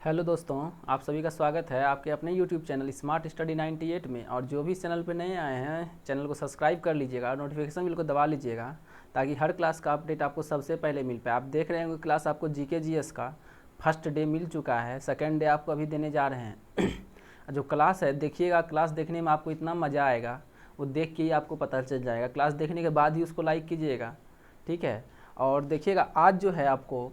Hello दोस्तों, आप सभी का स्वागत है आपके अपने YouTube चैनल स्मार्ट स्टडी 98 में। और जो भी चैनल पर नए आए हैं चैनल को सब्सक्राइब कर लीजिएगा और नोटिफिकेशन बिल को दबा लीजिएगा ताकि हर क्लास का अपडेट आपको सबसे पहले मिल पाए। आप देख रहे होंगे क्लास आपको जीके जीएस का फर्स्ट डे मिल चुका है, सेकेंड डे आपको अभी देने जा रहे हैं। जो क्लास है देखिएगा, क्लास देखने में आपको इतना मज़ा आएगा, वो देख के ही आपको पता चल जाएगा। क्लास देखने के बाद ही उसको लाइक कीजिएगा, ठीक है। और देखिएगा आज जो है आपको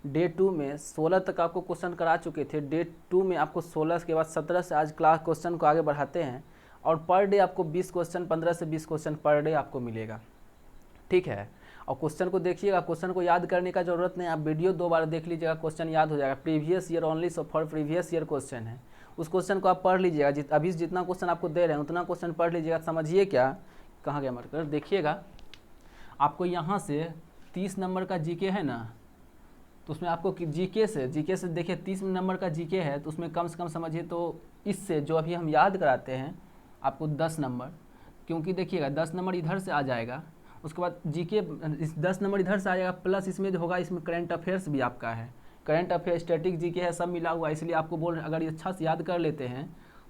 डे 2 में 16 तक आपको क्वेश्चन करा चुके थे। डे 2 में आपको 16 के बाद 17 से आज क्लास क्वेश्चन को आगे बढ़ाते हैं और पर डे आपको 20 क्वेश्चन, 15 से 20 क्वेश्चन पर डे आपको मिलेगा, ठीक है। और क्वेश्चन को देखिएगा, क्वेश्चन को याद करने का ज़रूरत नहीं, आप वीडियो 2 बार देख लीजिएगा, क्वेश्चन याद हो जाएगा। Previous year only, so for previous year question है, उस क्वेश्चन को आप पढ़ लीजिएगा। अभी जितना क्वेश्चन आपको दे रहे हैं उतना क्वेश्चन पढ़ लीजिएगा। समझिए क्या, कहाँ गया मार्कर, देखिएगा आपको यहाँ से 30 नंबर का जीके है ना, तो उसमें आपको जीके से देखिए 30 नंबर का जीके है, तो उसमें कम से कम समझिए तो इससे जो अभी हम याद कराते हैं आपको 10 नंबर, क्योंकि देखिएगा 10 नंबर इधर से आ जाएगा, उसके बाद जीके 10 नंबर इधर से आ जाएगा, प्लस इसमें जो होगा इसमें करंट अफेयर्स भी आपका है, करंट अफेयर, स्टैटिक जीके है, सब मिला हुआ है। इसलिए आपको बोल रहे हैं अगर अच्छा से याद कर लेते हैं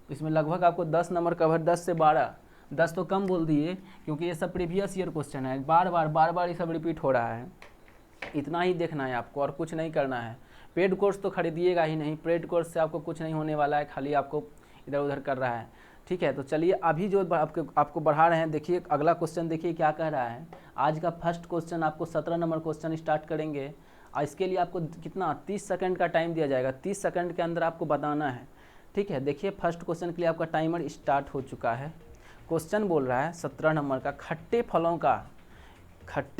तो इसमें लगभग आपको 10 नंबर कवर, 10 से 12, 10 तो कम बोल दिए क्योंकि ये सब प्रीवियस ईयर क्वेश्चन है, बार बार ये सब रिपीट हो रहा है। इतना ही देखना है आपको और कुछ नहीं करना है। पेड कोर्स तो खरीदिएगा ही नहीं, पेड कोर्स से आपको कुछ नहीं होने वाला है, खाली आपको इधर उधर कर रहा है, ठीक है। तो चलिए अभी जो आपको बढ़ा रहे हैं, देखिए अगला क्वेश्चन देखिए क्या कह रहा है। आज का फर्स्ट क्वेश्चन आपको 17 नंबर क्वेश्चन स्टार्ट करेंगे और इसके लिए आपको कितना 30 सेकंड का टाइम दिया जाएगा। 30 सेकंड के अंदर आपको बताना है, ठीक है। देखिए फर्स्ट क्वेश्चन के लिए आपका टाइमर स्टार्ट हो चुका है। क्वेश्चन बोल रहा है 17 नंबर का, खट्टे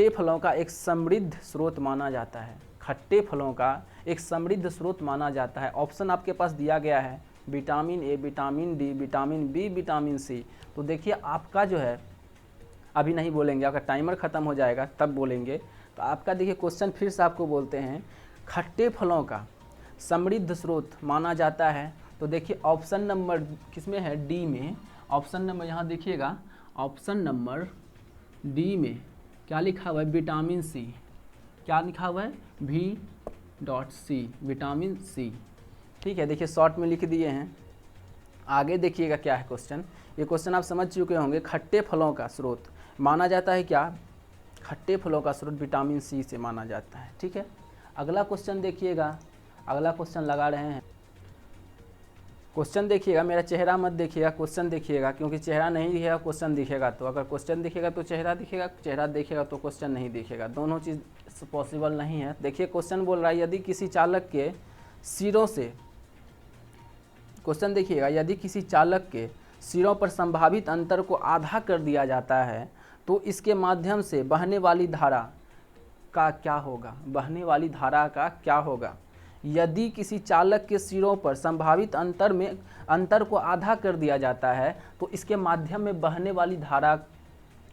फलों का एक समृद्ध स्रोत माना जाता है। खट्टे फलों का एक समृद्ध स्रोत माना जाता है। ऑप्शन आपके पास दिया गया है, vitamin A, vitamin D, vitamin B, vitamin C. तो देखिए आपका जो है अभी नहीं बोलेंगे, आपका टाइमर ख़त्म हो जाएगा तब बोलेंगे। तो आपका देखिए क्वेश्चन फिर से आपको बोलते हैं, खट्टे फलों का समृद्ध स्रोत माना जाता है। तो देखिए ऑप्शन नंबर किसमें है, डी में। ऑप्शन नंबर यहाँ देखिएगा, ऑप्शन नंबर डी में क्या लिखा हुआ है, विटामिन सी। क्या लिखा हुआ है, V.C, विटामिन सी, ठीक है। देखिए शॉर्ट में लिख दिए हैं। आगे देखिएगा क्या है क्वेश्चन, ये क्वेश्चन आप समझ चुके होंगे। खट्टे फलों का स्रोत माना जाता है, क्या, खट्टे फलों का स्रोत विटामिन सी से माना जाता है, ठीक है। अगला क्वेश्चन देखिएगा, अगला क्वेश्चन लगा रहे हैं। क्वेश्चन देखिएगा, मेरा चेहरा मत देखिएगा, क्वेश्चन देखिएगा, क्योंकि चेहरा नहीं दिखेगा क्वेश्चन दिखेगा। तो अगर क्वेश्चन दिखेगा तो चेहरा दिखेगा, चेहरा दिखेगा तो क्वेश्चन नहीं दिखेगा, दोनों चीज़ पॉसिबल नहीं है। देखिए क्वेश्चन बोल रहा है, यदि किसी चालक के सिरों से, क्वेश्चन देखिएगा, यदि किसी चालक के सिरों पर संभावित अंतर को आधा कर दिया जाता है तो इसके माध्यम से बहने वाली धारा का क्या होगा, बहने वाली धारा का क्या होगा। यदि किसी चालक के सिरों पर संभावित अंतर को आधा कर दिया जाता है तो इसके माध्यम में बहने वाली धारा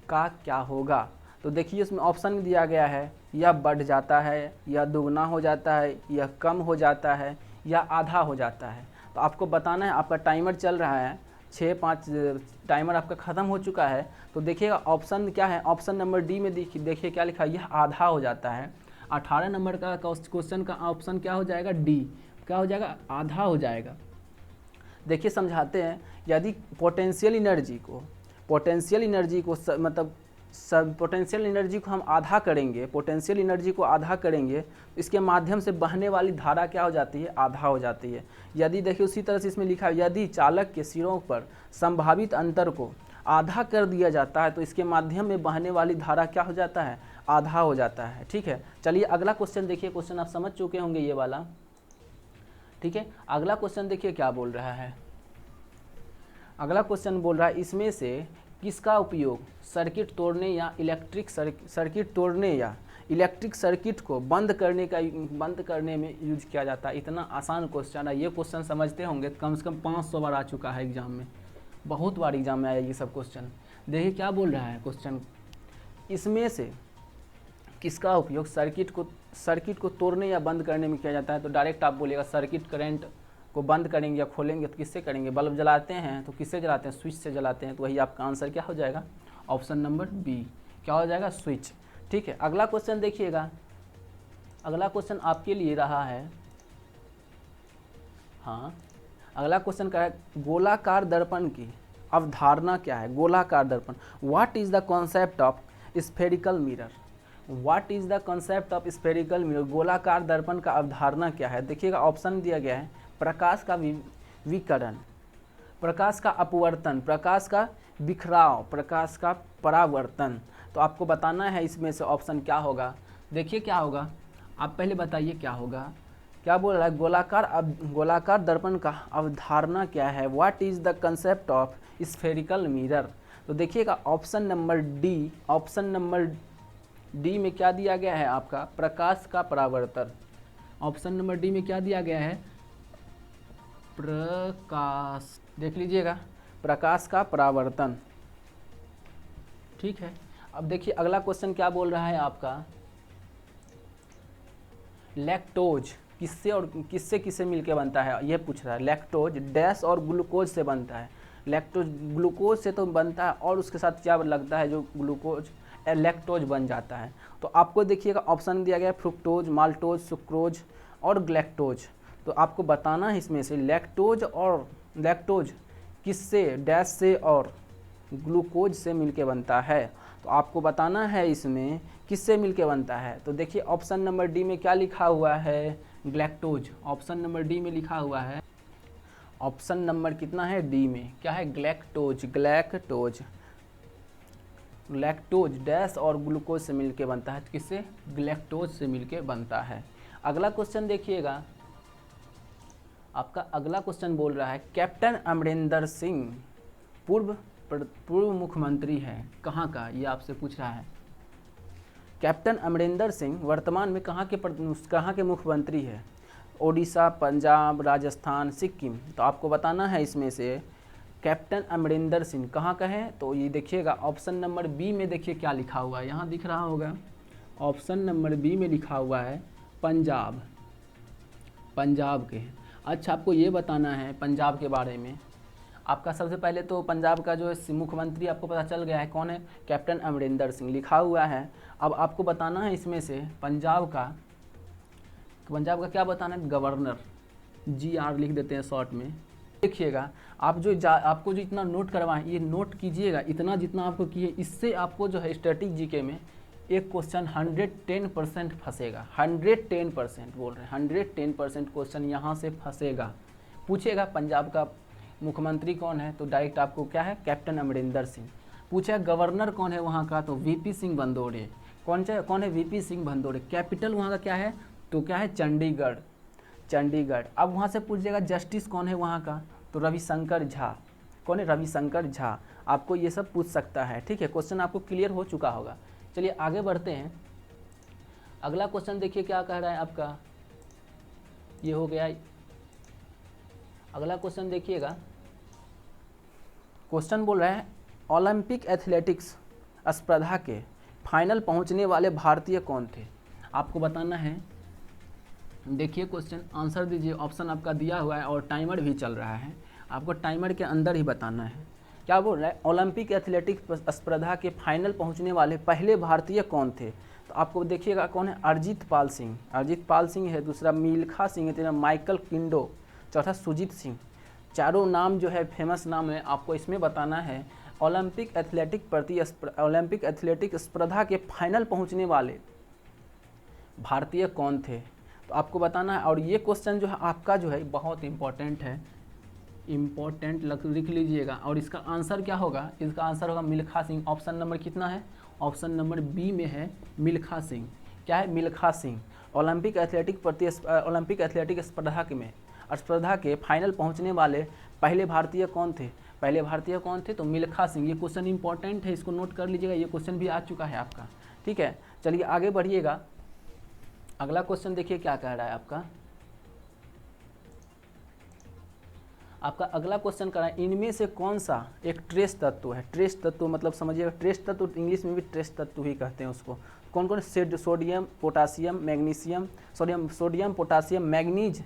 का क्या होगा। तो देखिए इसमें ऑप्शन दिया गया है, यह बढ़ जाता है, यह दुगना हो जाता है, यह कम हो जाता है, या आधा हो जाता है। तो आपको बताना है, आपका टाइमर चल रहा है 6-5, टाइमर आपका ख़त्म हो चुका है। तो देखिएगा ऑप्शन क्या है, ऑप्शन नंबर डी में देखिए क्या लिखा है, यह आधा हो जाता है। 18 नंबर का क्वेश्चन का ऑप्शन क्या हो जाएगा, डी, क्या हो जाएगा, आधा हो जाएगा। देखिए समझाते हैं, यदि पोटेंशियल एनर्जी को पोटेंशियल एनर्जी को हम आधा करेंगे, पोटेंशियल एनर्जी को आधा करेंगे तो इसके माध्यम से बहने वाली धारा क्या हो जाती है, आधा हो जाती है। यदि देखिए उसी तरह से इसमें लिखा है, यदि चालक के सिरों पर संभावित अंतर को आधा कर दिया जाता है तो इसके माध्यम में बहने वाली धारा क्या हो जाता है, आधा हो जाता है, ठीक है। चलिए अगला क्वेश्चन देखिए, क्वेश्चन आप समझ चुके होंगे ये वाला, ठीक है। अगला क्वेश्चन देखिए क्या बोल रहा है। अगला क्वेश्चन बोल रहा है, इसमें से किसका उपयोग सर्किट तोड़ने या इलेक्ट्रिक सर्किट को बंद करने में यूज किया जाता है। इतना आसान क्वेश्चन है, ये क्वेश्चन समझते होंगे, कम से कम 500 बार आ चुका है एग्जाम में, बहुत बार एग्जाम में आया ये सब क्वेश्चन। देखिए क्या बोल रहा है क्वेश्चन, इसमें से किसका उपयोग सर्किट को तोड़ने या बंद करने में किया जाता है। तो डायरेक्ट आप बोलिएगा सर्किट करंट को बंद करेंगे या खोलेंगे तो किससे करेंगे, बल्ब जलाते हैं तो किससे जलाते हैं, स्विच से जलाते हैं। तो वही आपका आंसर क्या हो जाएगा, ऑप्शन नंबर बी, क्या हो जाएगा, स्विच, ठीक है। अगला क्वेश्चन देखिएगा, अगला क्वेश्चन आपके लिए रहा है, हाँ, अगला क्वेश्चन क्या है, गोलाकार दर्पण की अवधारणा क्या है। गोलाकार दर्पण, what is the concept of spherical mirror. What is the concept of spherical mirror, गोलाकार दर्पण का अवधारणा क्या है। देखिएगा ऑप्शन दिया गया है, प्रकाश का विकिरण, प्रकाश का अपवर्तन, प्रकाश का बिखराव, प्रकाश का परावर्तन। तो आपको बताना है इसमें से ऑप्शन क्या होगा। देखिए क्या होगा, आप पहले बताइए क्या होगा। क्या बोल रहा है, गोलाकार दर्पण का अवधारणा क्या है, what is the concept of spherical mirror. तो देखिएगा option number D, option number D में क्या दिया गया है आपका, प्रकाश का परावर्तन। ऑप्शन नंबर डी में क्या दिया गया है, प्रकाश, देख लीजिएगा, प्रकाश का परावर्तन। ठीक है, अब देखिए अगला क्वेश्चन क्या बोल रहा है आपका, लैक्टोज किससे और किससे मिलके बनता है, ये पूछ रहा है। लैक्टोज डैश और ग्लूकोज से बनता है। लैक्टोज ग्लूकोज से तो बनता है और उसके साथ क्या लगता है, जो ग्लूकोज लैक्टोज बन जाता है। तो आपको देखिएगा ऑप्शन दिया गया है, फ्रुक्टोज, माल्टोज, सुक्रोज और ग्लैक्टोज। तो आपको बताना है इसमें से लैक्टोज और लैक्टोज किससे, डैश से और ग्लूकोज से मिलके बनता है। तो आपको बताना है इसमें किससे मिलके बनता है। तो देखिए ऑप्शन नंबर डी में क्या लिखा हुआ है, ग्लैक्टोज। ऑप्शन नंबर डी में लिखा हुआ है, ऑप्शन नंबर कितना है, डी में क्या है, ग्लैक्टोज। ग्लैक्टोज, लैक्टोज डैश और ग्लूकोज से मिलके बनता है, किससे, ग्लैक्टोज से मिलके बनता है। अगला क्वेश्चन देखिएगा, आपका अगला क्वेश्चन बोल रहा है, कैप्टन अमरिंदर सिंह पूर्व मुख्यमंत्री है कहाँ का, ये आपसे पूछ रहा है। कैप्टन अमरिंदर सिंह वर्तमान में कहाँ के मुख्यमंत्री है, ओडिशा, पंजाब, राजस्थान, सिक्किम। तो आपको बताना है इसमें से कैप्टन अमरिंदर सिंह कहाँ का है। तो ये देखिएगा ऑप्शन नंबर बी में, देखिए क्या लिखा हुआ है, यहाँ दिख रहा होगा, ऑप्शन नंबर बी में लिखा हुआ है पंजाब, पंजाब के। अच्छा, आपको ये बताना है पंजाब के बारे में। आपका सबसे पहले तो पंजाब का जो है मुख्यमंत्री आपको पता चल गया है कौन है, कैप्टन अमरिंदर सिंह लिखा हुआ है। अब आपको बताना है इसमें से पंजाब का क्या बताना है, गवर्नर, GR लिख देते हैं शॉर्ट में। देखिएगा आप आपको जो इतना नोट करवाएं, ये नोट कीजिएगा, इतना जितना आपको किए, इससे आपको जो है स्टैटिक जीके में एक क्वेश्चन 110% फंसेगा। 110% बोल रहे हैं, 110% क्वेश्चन यहाँ से फंसेगा। पूछेगा पंजाब का मुख्यमंत्री कौन है, तो डायरेक्ट आपको क्या है, कैप्टन अमरिंदर सिंह। पूछा गवर्नर कौन है वहाँ का, तो VP सिंह भदौरिया। कौन है, VP सिंह भदौरिया। कैपिटल वहाँ का क्या है, तो क्या है, चंडीगढ़, चंडीगढ़। अब वहाँ से पूछिएगा जस्टिस कौन है वहाँ का, तो रविशंकर झा। कौन है, रविशंकर झा। आपको ये सब पूछ सकता है। ठीक है, क्वेश्चन आपको क्लियर हो चुका होगा। चलिए आगे बढ़ते हैं। अगला क्वेश्चन देखिए क्या कह रहा है आपका, ये हो गया। अगला क्वेश्चन देखिएगा, क्वेश्चन बोल रहा है ओलंपिक एथलेटिक्स स्पर्धा के फाइनल पहुंचने वाले भारतीय कौन थे। आपको बताना है, देखिए क्वेश्चन आंसर दीजिए। ऑप्शन आपका दिया हुआ है और टाइमर भी चल रहा है, आपको टाइमर के अंदर ही बताना है। क्या बोल रहा है, ओलंपिक एथलेटिक्स स्पर्धा के फाइनल पहुंचने वाले पहले भारतीय कौन थे। तो आपको देखिएगा कौन है, अरिजीत पाल सिंह। अरिजीत पाल सिंह है, दूसरा मिल्खा सिंह है, तीसरा माइकल किंडो, चौथा सुजीत सिंह। चारों नाम जो है फेमस नाम है, आपको इसमें बताना है ओलंपिक एथलेटिक स्पर्धा के फाइनल पहुंचने वाले भारतीय कौन थे। तो आपको बताना है। और ये क्वेश्चन जो है आपका जो है बहुत इम्पोर्टेंट है, इम्पोर्टेंट लिख लीजिएगा। और इसका आंसर क्या होगा, इसका आंसर होगा मिल्खा सिंह। ऑप्शन नंबर कितना है, ऑप्शन नंबर बी में है मिल्खा सिंह। क्या है, मिल्खा सिंह। ओलंपिक एथलेटिक स्पर्धा के फाइनल पहुंचने वाले पहले भारतीय कौन थे, पहले भारतीय कौन थे, तो मिल्खा सिंह। ये क्वेश्चन इंपॉर्टेंट है, इसको नोट कर लीजिएगा, ये क्वेश्चन भी आ चुका है आपका। ठीक है, चलिए आगे बढ़िएगा। अगला क्वेश्चन देखिए क्या कह रहा है आपका अगला क्वेश्चन कह रहा है, इनमें से कौन सा एक ट्रेस तत्व है। ट्रेस तत्व मतलब समझिएगा, ट्रेस तत्व इंग्लिश में भी ट्रेस तत्व ही कहते हैं उसको। कौन कौन, sodium, potassium, magnesium, sodium, potassium, manganese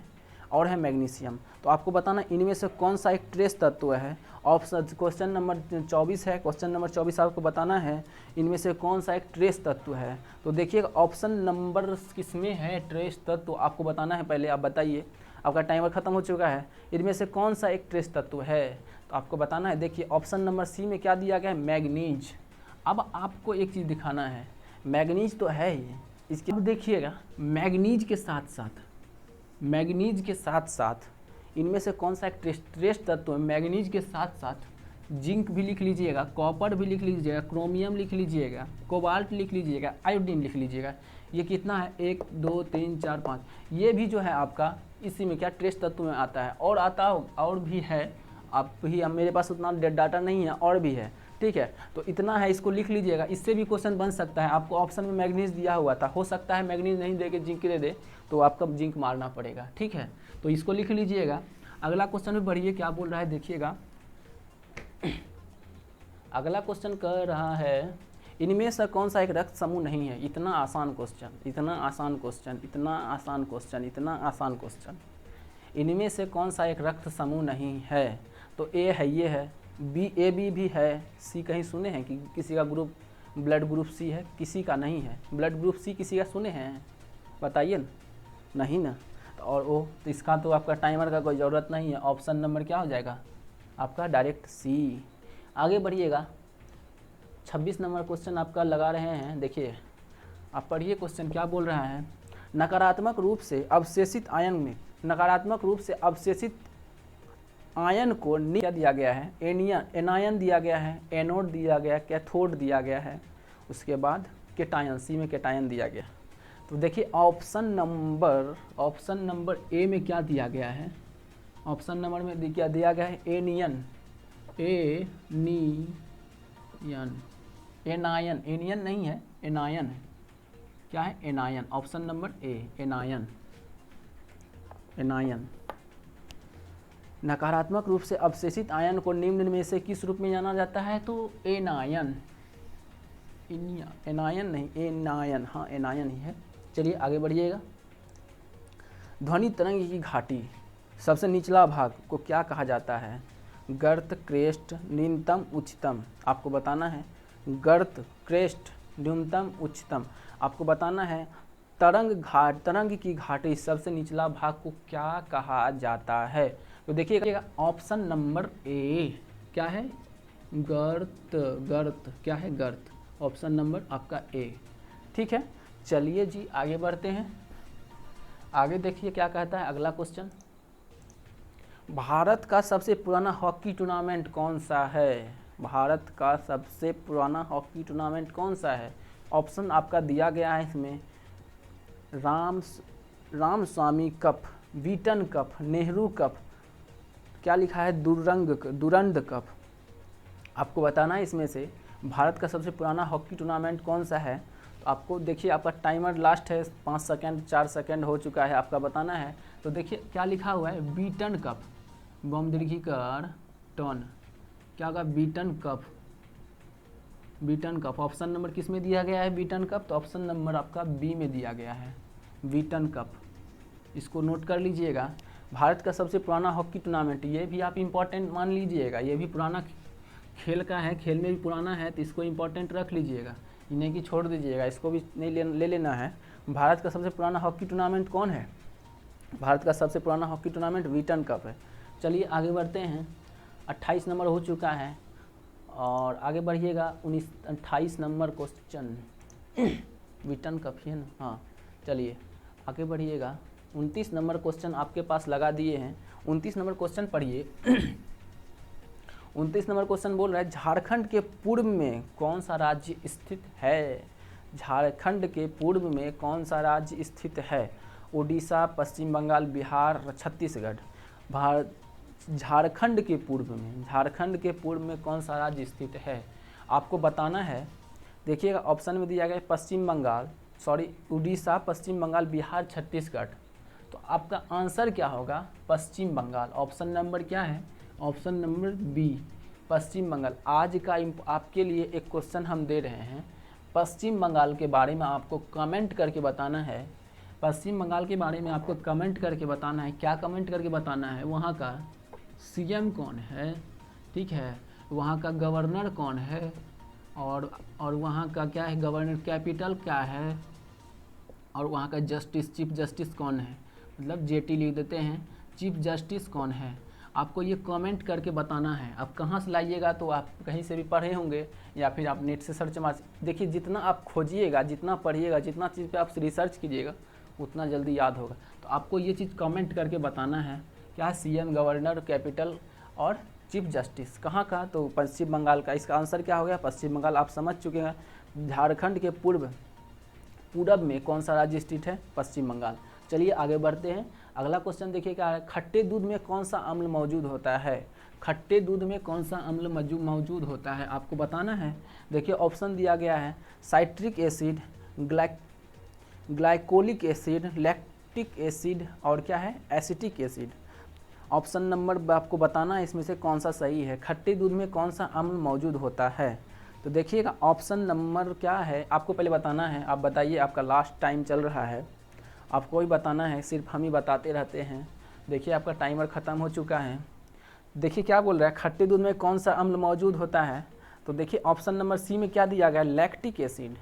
और है मैग्नीशियम। तो आपको बताना इनमें से कौन सा एक ट्रेस तत्व है। ऑप्शन क्वेश्चन नंबर 24 है, क्वेश्चन नंबर 24 आपको बताना है इनमें से कौन सा एक ट्रेस तत्व है। तो देखिएगा ऑप्शन नंबर किसमें है ट्रेस तत्व, आपको बताना है। पहले आप बताइए, आपका टाइमर खत्म हो चुका है। इनमें से कौन सा एक ट्रेस तत्व है, तो आपको बताना है। देखिए ऑप्शन नंबर सी में क्या दिया गया है, मैग्नीज। अब आपको एक चीज़ दिखाना है, मैग्नीज तो है ही, इसके अब देखिएगा मैग्नीज के साथ साथ इनमें से कौन सा एक ट्रेस तत्व है। मैग्नीज के साथ साथ जिंक भी लिख लीजिएगा, कॉपर भी लिख लीजिएगा, क्रोमियम लिख लीजिएगा, कोबाल्ट लिख लीजिएगा, आयोडीन लिख लीजिएगा। ये कितना है, 1 2 3 4 5, ये भी जो है आपका इसी में क्या ट्रेस तत्व में आता है। और आता हो और भी है, आप ही मेरे पास उतना डाटा नहीं है, और भी है, ठीक है। तो इतना है, इसको लिख लीजिएगा। इससे भी क्वेश्चन बन सकता है। आपको ऑप्शन में मैग्नीज दिया हुआ था, हो सकता है मैग्नीज नहीं दे के जिंक दे दे, तो आपका जिंक मारना पड़ेगा, ठीक है। तो इसको लिख लीजिएगा। अगला क्वेश्चन में बढ़िए, क्या बोल रहा है देखिएगा। अगला क्वेश्चन कह रहा है, इनमें से कौन सा एक रक्त समूह नहीं है। इतना आसान क्वेश्चन, इतना आसान क्वेश्चन, इतना आसान क्वेश्चन, इतना आसान क्वेश्चन। इनमें से कौन सा एक रक्त समूह नहीं है, तो ए है, ये है, बी, ए बी भी है, सी कहीं सुने हैं कि किसी का ग्रुप ब्लड ग्रुप सी है, किसी का नहीं है। ब्लड ग्रुप सी किसी का सुने हैं, बताइए ना, नहीं ना। और ओ, तो इसका तो आपका टाइमर का कोई ज़रूरत नहीं है। ऑप्शन नंबर क्या हो जाएगा आपका, डायरेक्ट सी। आगे बढ़िएगा, 26 नंबर क्वेश्चन आपका लगा रहे हैं। देखिए आप पढ़िए क्वेश्चन क्या बोल रहा है। नकारात्मक रूप से अवशेषित आयन में, नकारात्मक रूप से अवशेषित आयन को क्या दिया गया है, एनायन दिया गया है, एनोड दिया गया है, कैथोड दिया गया है, उसके बाद केटायन, सी में केटायन दिया गया। तो देखिए ऑप्शन नंबर ए में क्या दिया गया है, ऑप्शन नंबर में क्या दिया गया है, एनियन, एनायन, एनियन नहीं है, एनायन है। क्या है, anion. Option number A, anion. नकारात्मक रूप से अवशेषित आयन को निम्न में से किस रूप में जाना जाता है, तो एनायन, एनायन नहीं, एनायन, हाँ एनायन ही है। चलिए आगे बढ़िएगा। ध्वनि तरंग की घाटी, सबसे निचला भाग को क्या कहा जाता है, गर्त, क्रेस्ट, न्यूनतम, उच्चतम। आपको बताना है गर्त, क्रेस्ट, न्यूनतम, उच्चतम। आपको बताना है तरंग की घाटी, सबसे निचला भाग को क्या कहा जाता है। तो देखिएगा ऑप्शन नंबर ए क्या है, गर्त, क्या है, गर्त। ऑप्शन नंबर आपका ए, ठीक है। चलिए जी आगे बढ़ते हैं। आगे देखिए क्या कहता है अगला क्वेश्चन। भारत का सबसे पुराना हॉकी टूर्नामेंट कौन सा है, भारत का सबसे पुराना हॉकी टूर्नामेंट कौन सा है। ऑप्शन आपका दिया गया है इसमें, Ramaswamy Cup, Beighton Cup, Nehru Cup, क्या लिखा है, दुरंद कप। आपको बताना है इसमें से भारत का सबसे पुराना हॉकी टूर्नामेंट कौन सा है। तो आपको देखिए आपका टाइमर लास्ट है, 5 सेकंड 4 सेकंड हो चुका है, आपका बताना है। तो देखिए क्या लिखा हुआ है, बीटन कप, बम दीर्घिकार टन, क्या होगा, बीटन कप। ऑप्शन नंबर किस में दिया गया है, बीटन कप। तो ऑप्शन नंबर आपका बी में दिया गया है, बीटन कप। इसको नोट कर लीजिएगा। भारत का सबसे पुराना हॉकी टूर्नामेंट, ये भी आप इम्पोर्टेंट मान लीजिएगा, ये भी पुराना खेल का है, खेल में भी पुराना है, तो इसको इम्पोर्टेंट रख लीजिएगा, इन्हें की छोड़ दीजिएगा, इसको भी नहीं ले लेना है। भारत का सबसे पुराना हॉकी टूर्नामेंट कौन है, भारत का सबसे पुराना हॉकी टूर्नामेंट बीटन कप है। चलिए आगे बढ़ते हैं। 28 नंबर हो चुका है और आगे बढ़िएगा। 28 नंबर क्वेश्चन बीटन कप ही है ना, हाँ। चलिए आगे बढ़िएगा। 29 नंबर क्वेश्चन आपके पास लगा दिए हैं। 29 नंबर क्वेश्चन पढ़िए। 29 नंबर क्वेश्चन बोल रहा है, झारखंड के पूर्व में कौन सा राज्य स्थित है, झारखंड के पूर्व में कौन सा राज्य स्थित है। उड़ीसा, पश्चिम बंगाल, बिहार, छत्तीसगढ़। झारखंड के पूर्व में कौन सा राज्य स्थित है, आपको बताना है। देखिएगा ऑप्शन में दिया गया उड़ीसा, पश्चिम बंगाल, बिहार, छत्तीसगढ़। तो आपका आंसर क्या होगा, पश्चिम बंगाल। ऑप्शन नंबर क्या है, ऑप्शन नंबर बी, पश्चिम बंगाल। आज का आपके लिए एक क्वेश्चन हम दे रहे हैं, पश्चिम बंगाल के बारे में आपको कमेंट करके बताना है। पश्चिम बंगाल के बारे में आपको कमेंट करके बताना है। क्या कमेंट करके बताना है, वहाँ का सीएम कौन है, ठीक है, वहाँ का गवर्नर कौन है, और वहाँ का क्या है, गवर्नर कैपिटल क्या है, और वहाँ का चीफ जस्टिस कौन है। मतलब जेटी लिख देते हैं। चीफ जस्टिस कौन है, आपको ये कमेंट करके बताना है। आप कहाँ से लाइएगा, तो आप कहीं से भी पढ़े होंगे या फिर आप नेट से सर्च मार। देखिए जितना आप खोजिएगा, जितना पढ़िएगा, जितना चीज़ पे आप रिसर्च कीजिएगा, उतना जल्दी याद होगा। तो आपको ये चीज़ कमेंट करके बताना है क्या, सीएम, गवर्नर, कैपिटल और चीफ जस्टिस कहाँ का, तो पश्चिम बंगाल का। इसका आंसर क्या हो गया, पश्चिम बंगाल। आप समझ चुके हैं। झारखंड के पूरब में कौन सा राज्य स्थित है, पश्चिम बंगाल। चलिए आगे बढ़ते हैं। अगला क्वेश्चन देखिए क्या है, खट्टे दूध में कौन सा अम्ल मौजूद होता है। खट्टे दूध में कौन सा अम्ल मौजूद होता है, आपको बताना है। देखिए ऑप्शन दिया गया है, citric acid, glycolic acid, lactic acid और क्या है, एसिटिक एसिड। ऑप्शन नंबर आपको बताना है इसमें से कौन सा सही है। खट्टे दूध में कौन सा अम्ल मौजूद होता है, तो देखिएगा ऑप्शन नंबर क्या है, आपको पहले बताना है। आप बताइए, आपका लास्ट टाइम चल रहा है, आपको ही बताना है, सिर्फ हम ही बताते रहते हैं। देखिए आपका टाइमर ख़त्म हो चुका है। देखिए क्या बोल रहा है, खट्टे दूध में कौन सा अम्ल मौजूद होता है, तो देखिए ऑप्शन नंबर सी में क्या दिया गया है, लैक्टिक एसिड।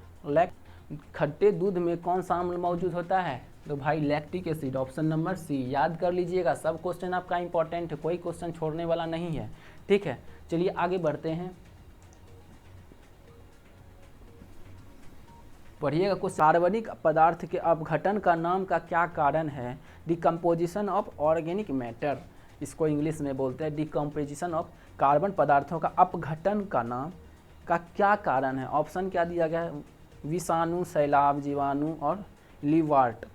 खट्टे दूध में कौन सा अम्ल मौजूद होता है, तो भाई lactic acid, option number C. याद कर लीजिएगा, सब क्वेश्चन आपका इंपॉर्टेंट है, कोई क्वेश्चन छोड़ने वाला नहीं है, ठीक है। चलिए आगे बढ़ते हैं, पढ़िएगा कुछ। कार्बनिक पदार्थ के अपघटन का नाम का क्या कारण है, डिकम्पोजिशन ऑफ ऑर्गेनिक मैटर, इसको इंग्लिश में बोलते हैं डिकम्पोजिशन ऑफ। कार्बन पदार्थों का अपघटन का नाम का क्या कारण है, ऑप्शन क्या दिया गया है, विषाणु, सैलाब, जीवाणु और लीवार्ट।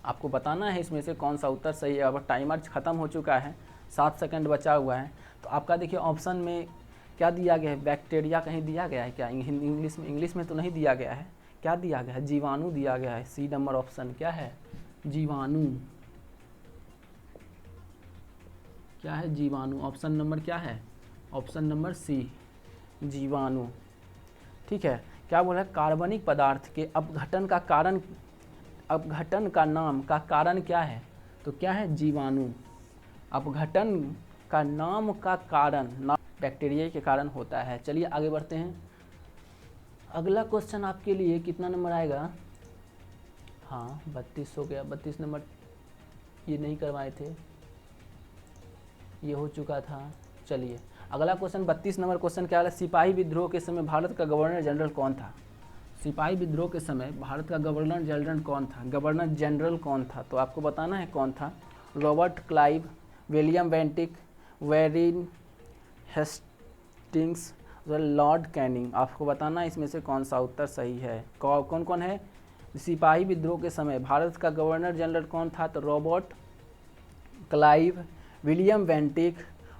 आपको बताना है इसमें से कौन सा उत्तर सही है। अब टाइमर ख़त्म हो चुका है, 7 सेकंड बचा हुआ है। तो आपका देखिए ऑप्शन में क्या दिया गया है, बैक्टीरिया कहीं दिया गया है क्या, इंग्लिश में तो नहीं दिया गया है, क्या दिया गया है, जीवाणु दिया गया है। सी नंबर ऑप्शन क्या है, जीवाणु। क्या है, जीवाणु। ऑप्शन नंबर क्या है, ऑप्शन नंबर सी, जीवाणु, ठीक है। क्या बोला है, कार्बनिक पदार्थ के अपघटन का कारण, अपघटन का नाम का कारण क्या है, तो क्या है, जीवाणु। अपघटन का नाम का कारण बैक्टीरिया के कारण होता है। चलिए आगे बढ़ते हैं। अगला क्वेश्चन आपके लिए कितना नंबर आएगा, हाँ 32 हो गया, 32 नंबर ये नहीं करवाए थे, ये हो चुका था। चलिए अगला क्वेश्चन 32 नंबर क्वेश्चन क्या है, सिपाही विद्रोह के समय भारत का गवर्नर जनरल कौन था। सिपाही विद्रोह के समय भारत का गवर्नर जनरल कौन था, गवर्नर जनरल कौन था, तो आपको बताना है कौन था। Robert Clive, William Bentinck, Warren Hastings, Lord Canning. आपको बताना है इसमें से कौन सा उत्तर सही है। कौन कौन है, सिपाही विद्रोह के समय भारत का गवर्नर जनरल कौन था, तो Robert Clive, William Bentinck,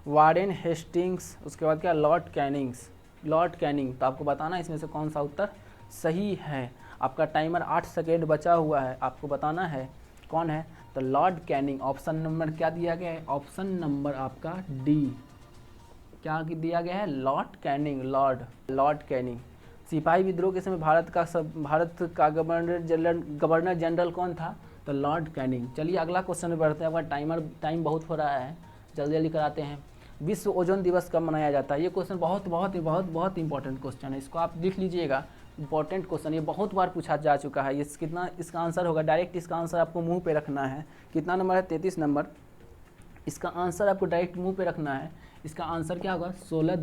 Warren Hastings, उसके बाद क्या, लॉर्ड कैनिंग। तो आपको बताना है इसमें से कौन सा उत्तर सही है। आपका टाइमर 8 सेकेंड बचा हुआ है, आपको बताना है कौन है, तो लॉर्ड कैनिंग। ऑप्शन नंबर क्या दिया गया है, ऑप्शन नंबर आपका डी, क्या दिया गया है, लॉर्ड कैनिंग। सिपाही विद्रोह के समय भारत का गवर्नर जनरल कौन था, तो लॉर्ड कैनिंग। चलिए अगला क्वेश्चन में बढ़ते हैं, आपका टाइम बहुत हो रहा है, जल्दी कराते हैं। विश्व ओजोन दिवस कब मनाया जाता है, ये क्वेश्चन बहुत इंपॉर्टेंट क्वेश्चन है, इसको आप लिख लीजिएगा। इंपॉर्टेंट क्वेश्चन, ये बहुत बार पूछा जा चुका है। ये कितना इसका आंसर होगा, डायरेक्ट इसका आंसर आपको मुंह पे रखना है। कितना नंबर है, 33 नंबर। इसका आंसर आपको डायरेक्ट मुंह पे रखना है। इसका आंसर क्या होगा, 16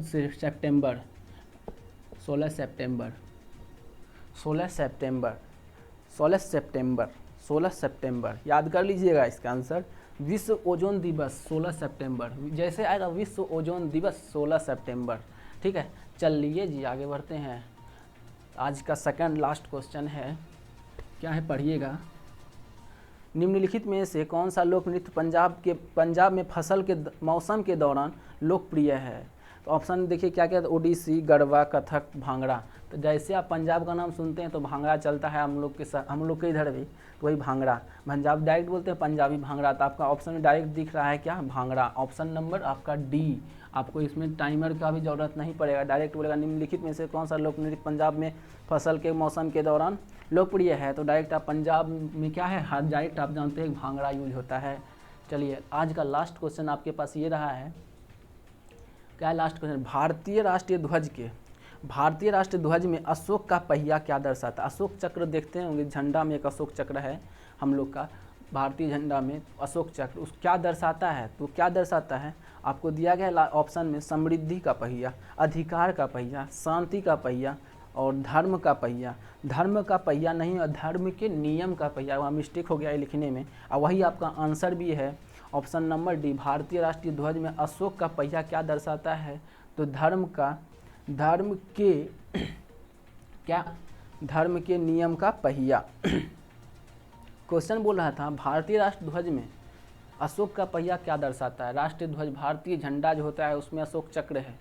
सितंबर। याद कर लीजिएगा इसका आंसर, विश्व ओजोन दिवस 16 सितंबर, जैसे आएगा विश्व ओजोन दिवस 16 सितंबर, ठीक है। चलिए जी आगे बढ़ते हैं। आज का सेकंड लास्ट क्वेश्चन है, क्या है, पढ़िएगा। निम्नलिखित में से कौन सा लोक नृत्य पंजाब में फसल के मौसम के दौरान लोकप्रिय है, तो ऑप्शन देखिए क्या क्या, ओडिसी, गरबा, कथक, भांगड़ा। तो जैसे आप पंजाब का नाम सुनते हैं तो भांगड़ा चलता है हम लोग के इधर भी, तो वही भांगड़ा, पंजाब डायरेक्ट बोलते हैं पंजाबी भांगड़ा। तो आपका ऑप्शन में डायरेक्ट दिख रहा है क्या, भांगड़ा। ऑप्शन नंबर आपका डी। आपको इसमें टाइमर का भी ज़रूरत नहीं पड़ेगा, डायरेक्ट बोलेगा निम्नलिखित में से कौन सा लोक नृत्य पंजाब में फसल के मौसम के दौरान लोकप्रिय है, तो डायरेक्ट आप पंजाब में क्या है, हर डायरेक्ट आप जानते हैं भांगड़ा यूज होता है। चलिए आज का लास्ट क्वेश्चन आपके पास ये रहा है, क्या है लास्ट क्वेश्चन, भारतीय राष्ट्रीय ध्वज में अशोक का पहिया क्या दर्शाता है। अशोक चक्र देखते होंगे, झंडा में एक अशोक चक्र है हम लोग का, भारतीय झंडा में अशोक चक्र उस क्या दर्शाता है, तो क्या दर्शाता है आपको दिया गया ऑप्शन में, समृद्धि का पहिया, अधिकार का पहिया, शांति का पहिया और धर्म का पहिया। धर्म का पहिया नहीं और धर्म के नियम का पहिया, वहाँ मिस्टेक हो गया है लिखने में, और वही आपका आंसर भी है ऑप्शन नंबर डी। भारतीय राष्ट्रीय ध्वज में अशोक का पहिया क्या दर्शाता है, तो धर्म के क्या, धर्म के नियम का पहिया। क्वेश्चन बोल रहा था भारतीय राष्ट्र ध्वज में अशोक का पहिया क्या दर्शाता है। राष्ट्रीय ध्वज भारतीय झंडा जो होता है उसमें अशोक चक्र है,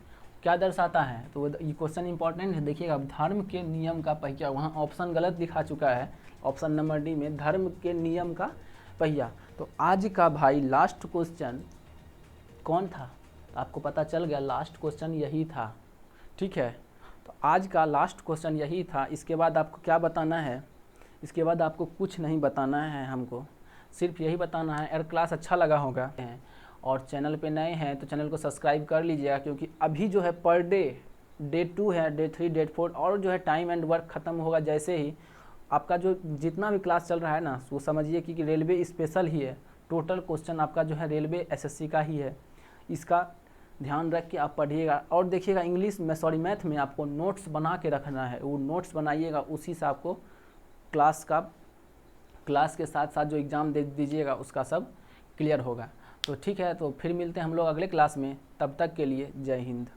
क्या दर्शाता है, तो ये क्वेश्चन इंपॉर्टेंट है। देखिएगा धर्म के नियम का पहिया, वहाँ ऑप्शन गलत दिखा चुका है, ऑप्शन नंबर डी में धर्म के नियम का पहिया। तो आज का भाई लास्ट क्वेश्चन कौन था, तो आपको पता चल गया लास्ट क्वेश्चन यही था, ठीक है। तो आज का लास्ट क्वेश्चन यही था। इसके बाद आपको क्या बताना है, इसके बाद आपको कुछ नहीं बताना है, हमको सिर्फ यही बताना है। अगर क्लास अच्छा लगा होगा और चैनल पे नए हैं तो चैनल को सब्सक्राइब कर लीजिएगा, क्योंकि अभी जो है पर डे 2 है, डे 3, डे 4 और जो है टाइम एंड वर्क ख़त्म होगा जैसे ही आपका जो जितना भी क्लास चल रहा है ना, वो समझिए कि रेलवे स्पेशल ही है। टोटल क्वेश्चन आपका जो है रेलवे एसएससी का ही है, इसका ध्यान रख के आप पढ़िएगा। और देखिएगा इंग्लिश में मैथ में आपको नोट्स बना के रखना है, वो नोट्स बनाइएगा, उसी से आपको क्लास के साथ साथ जो एग्ज़ाम दे दीजिएगा उसका सब क्लियर होगा। तो ठीक है, तो फिर मिलते हैं हम लोग अगले क्लास में, तब तक के लिए जय हिंद।